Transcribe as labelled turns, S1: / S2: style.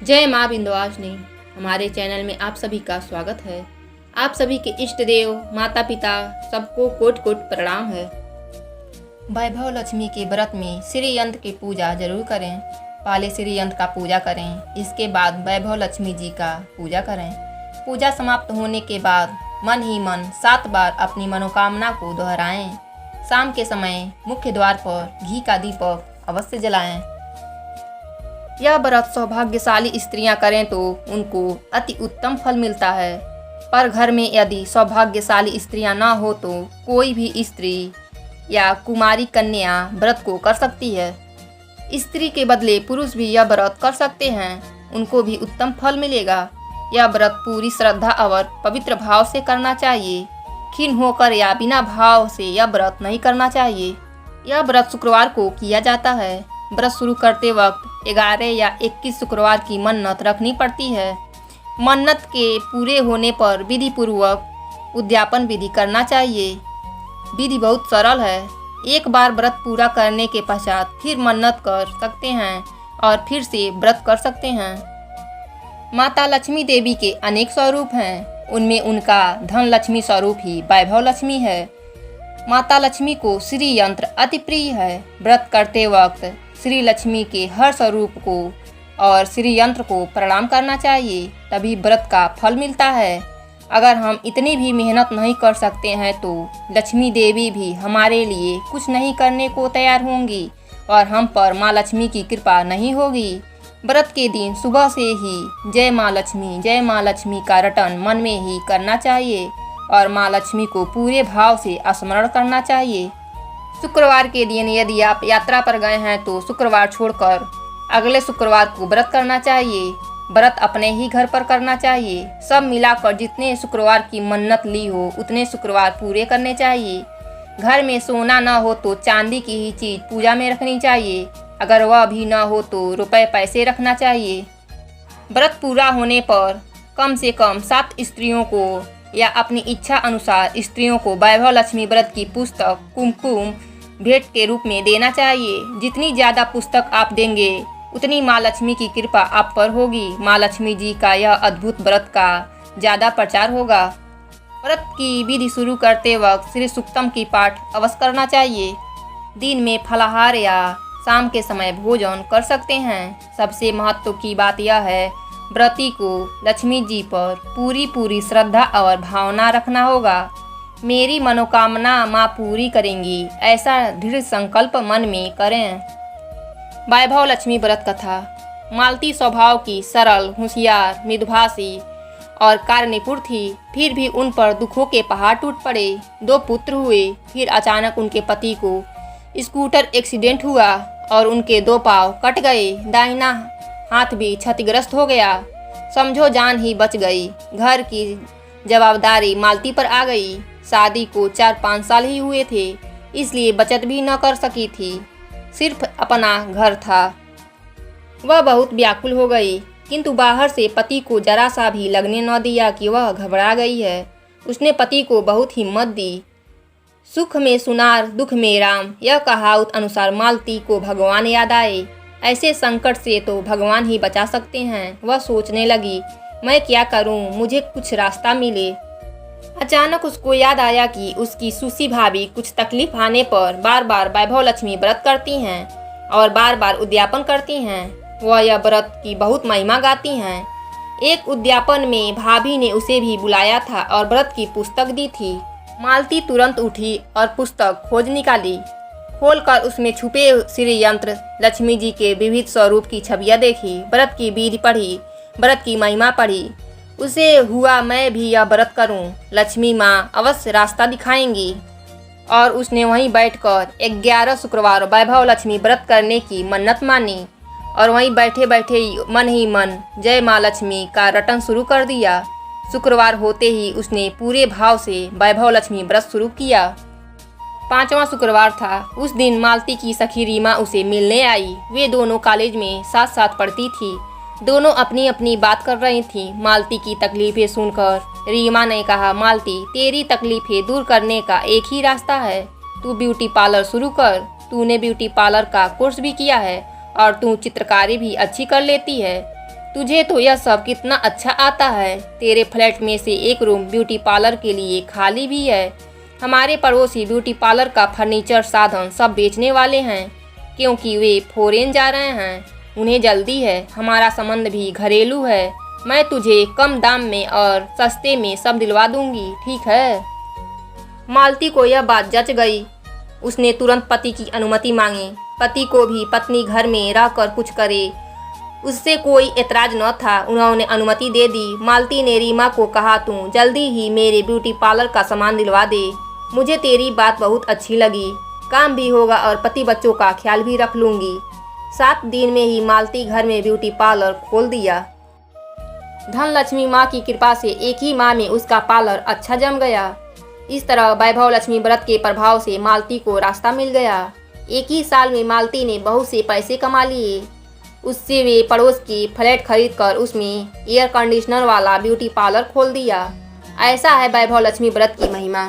S1: जय माँ विंध्यवासिनी। हमारे चैनल में आप सभी का स्वागत है। आप सभी के इष्ट देव माता पिता सबको कोट कोट प्रणाम है। वैभव लक्ष्मी के व्रत में श्री यंत्र की पूजा जरूर करें। पहले श्री यंत्र का पूजा करें, इसके बाद वैभव लक्ष्मी जी का पूजा करें। पूजा समाप्त होने के बाद मन ही मन 7 बार अपनी मनोकामना को दोहराएं। शाम के समय मुख्य द्वार पर घी का दीपक अवश्य जलाएं। यह व्रत सौभाग्यशाली स्त्रियां करें तो उनको अति उत्तम फल मिलता है। पर घर में यदि सौभाग्यशाली स्त्रियां ना हो तो कोई भी स्त्री या कुमारी कन्या व्रत को कर सकती है। स्त्री के बदले पुरुष भी यह व्रत कर सकते हैं, उनको भी उत्तम फल मिलेगा। यह व्रत पूरी श्रद्धा और पवित्र भाव से करना चाहिए। खिन्न होकर या बिना भाव से यह व्रत नहीं करना चाहिए। यह व्रत शुक्रवार को किया जाता है। व्रत शुरू करते वक्त 11 या 21 शुक्रवार की मन्नत रखनी पड़ती है। मन्नत के पूरे होने पर विधि पूर्वक उद्यापन विधि करना चाहिए। विधि बहुत सरल है। एक बार व्रत पूरा करने के पश्चात फिर मन्नत कर सकते हैं और फिर से व्रत कर सकते हैं। माता लक्ष्मी देवी के अनेक स्वरूप हैं, उनमें उनका धन लक्ष्मी स्वरूप ही वैभव लक्ष्मी है। माता लक्ष्मी को श्री यंत्र अति प्रिय है। व्रत करते वक्त श्री लक्ष्मी के हर स्वरूप को और श्री यंत्र को प्रणाम करना चाहिए, तभी व्रत का फल मिलता है। अगर हम इतनी भी मेहनत नहीं कर सकते हैं तो लक्ष्मी देवी भी हमारे लिए कुछ नहीं करने को तैयार होंगी और हम पर माँ लक्ष्मी की कृपा नहीं होगी। व्रत के दिन सुबह से ही जय माँ लक्ष्मी का रटन मन में ही करना चाहिए और माँ लक्ष्मी को पूरे भाव से स्मरण करना चाहिए। शुक्रवार के दिन यदि आप यात्रा पर गए हैं तो शुक्रवार छोड़कर अगले शुक्रवार को व्रत करना चाहिए। व्रत अपने ही घर पर करना चाहिए। सब मिलाकर जितने शुक्रवार की मन्नत ली हो उतने शुक्रवार पूरे करने चाहिए। घर में सोना न हो तो चांदी की ही चीज़ पूजा में रखनी चाहिए। अगर वह भी न हो तो रुपए पैसे रखना चाहिए। व्रत पूरा होने पर कम से कम 7 स्त्रियों को या अपनी इच्छा अनुसार स्त्रियों को वैभव लक्ष्मी व्रत की पुस्तक कुमकुम भेंट के रूप में देना चाहिए। जितनी ज़्यादा पुस्तक आप देंगे उतनी माँ लक्ष्मी की कृपा आप पर होगी। माँ लक्ष्मी जी का यह अद्भुत व्रत का ज़्यादा प्रचार होगा। व्रत की विधि शुरू करते वक्त श्री सूक्तम की पाठ अवश्य करना चाहिए। दिन में फलाहार या शाम के समय भोजन कर सकते हैं। सबसे महत्व की बात यह है, व्रती को लक्ष्मी जी पर पूरी श्रद्धा और भावना रखना होगा। मेरी मनोकामना माँ पूरी करेंगी, ऐसा दृढ़ संकल्प मन में करें। वैभव लक्ष्मी व्रत कथा। मालती स्वभाव की सरल, होशियार, मृदुभाषी और कार्यनिपुण थी। फिर भी उन पर दुखों के पहाड़ टूट पड़े। 2 पुत्र हुए। फिर अचानक उनके पति को स्कूटर एक्सीडेंट हुआ और उनके 2 पाँव कट गए। दाहिना हाथ भी क्षतिग्रस्त हो गया। समझो जान ही बच गई। घर की जवाबदारी मालती पर आ गई। शादी को 4-5 साल ही हुए थे, इसलिए बचत भी न कर सकी थी। सिर्फ अपना घर था। वह बहुत व्याकुल हो गई, किंतु बाहर से पति को जरा सा भी लगने न दिया कि वह घबरा गई है। उसने पति को बहुत हिम्मत दी। सुख में सुनार, दुख में राम, यह कहावत अनुसार मालती को भगवान याद आए। ऐसे संकट से तो भगवान ही बचा सकते हैं। वह सोचने लगी, मैं क्या करूं, मुझे कुछ रास्ता मिले। अचानक उसको याद आया कि उसकी सुशी भाभी कुछ तकलीफ आने पर बार बार वैभव लक्ष्मी व्रत करती हैं और बार बार उद्यापन करती हैं। वह यह व्रत की बहुत महिमा गाती हैं। एक उद्यापन में भाभी ने उसे भी बुलाया था और व्रत की पुस्तक दी थी। मालती तुरंत उठी और पुस्तक खोज निकाली। खोलकर उसमें छुपे श्री यंत्र लक्ष्मी जी के विविध स्वरूप की छवियाँ देखी। व्रत की विधि पढ़ी, व्रत की महिमा पढ़ी। उसे हुआ मैं भी यह व्रत करूं, लक्ष्मी माँ अवश्य रास्ता दिखाएंगी। और उसने वहीं बैठकर 11 शुक्रवार वैभव लक्ष्मी व्रत करने की मन्नत मानी और वहीं बैठे बैठे मन ही मन जय माँ लक्ष्मी का रटन शुरू कर दिया। शुक्रवार होते ही उसने पूरे भाव से वैभव लक्ष्मी व्रत शुरू किया। 5वां शुक्रवार था। उस दिन मालती की सखी रीमा उसे मिलने आई। वे दोनों कॉलेज में साथ साथ पढ़ती थी। दोनों अपनी अपनी बात कर रही थीं। मालती की तकलीफें सुनकर रीमा ने कहा, मालती, तेरी तकलीफें दूर करने का एक ही रास्ता है। तू ब्यूटी पार्लर शुरू कर। तूने ब्यूटी पार्लर का कोर्स भी किया है और तू चित्रकारी भी अच्छी कर लेती है। तुझे तो यह सब कितना अच्छा आता है। तेरे फ्लैट में से एक रूम ब्यूटी पार्लर के लिए खाली भी है। हमारे पड़ोसी ब्यूटी पार्लर का फर्नीचर साधन सब बेचने वाले हैं, क्योंकि वे फॉरेन जा रहे हैं। उन्हें जल्दी है। हमारा संबंध भी घरेलू है। मैं तुझे कम दाम में और सस्ते में सब दिलवा दूंगी, ठीक है। मालती को यह बात जच गई। उसने तुरंत पति की अनुमति मांगी। पति को भी पत्नी घर में रहकर कुछ करे, उससे कोई एतराज न था। उन्होंने अनुमति दे दी। मालती ने रीमा को कहा, तू जल्दी ही मेरे ब्यूटी पार्लर का सामान दिलवा दे। मुझे तेरी बात बहुत अच्छी लगी। काम भी होगा और पति बच्चों का ख्याल भी रख लूँगी। 7 दिन में ही मालती घर में ब्यूटी पार्लर खोल दिया। धनलक्ष्मी माँ की कृपा से एक ही माह में उसका पार्लर अच्छा जम गया। इस तरह वैभव लक्ष्मी व्रत के प्रभाव से मालती को रास्ता मिल गया। एक ही साल में मालती ने बहुत से पैसे कमा लिए। उससे वे पड़ोस की फ्लैट खरीद कर उसमें एयर कंडीशनर वाला ब्यूटी पार्लर खोल दिया। ऐसा है वैभव लक्ष्मी व्रत की महिमा।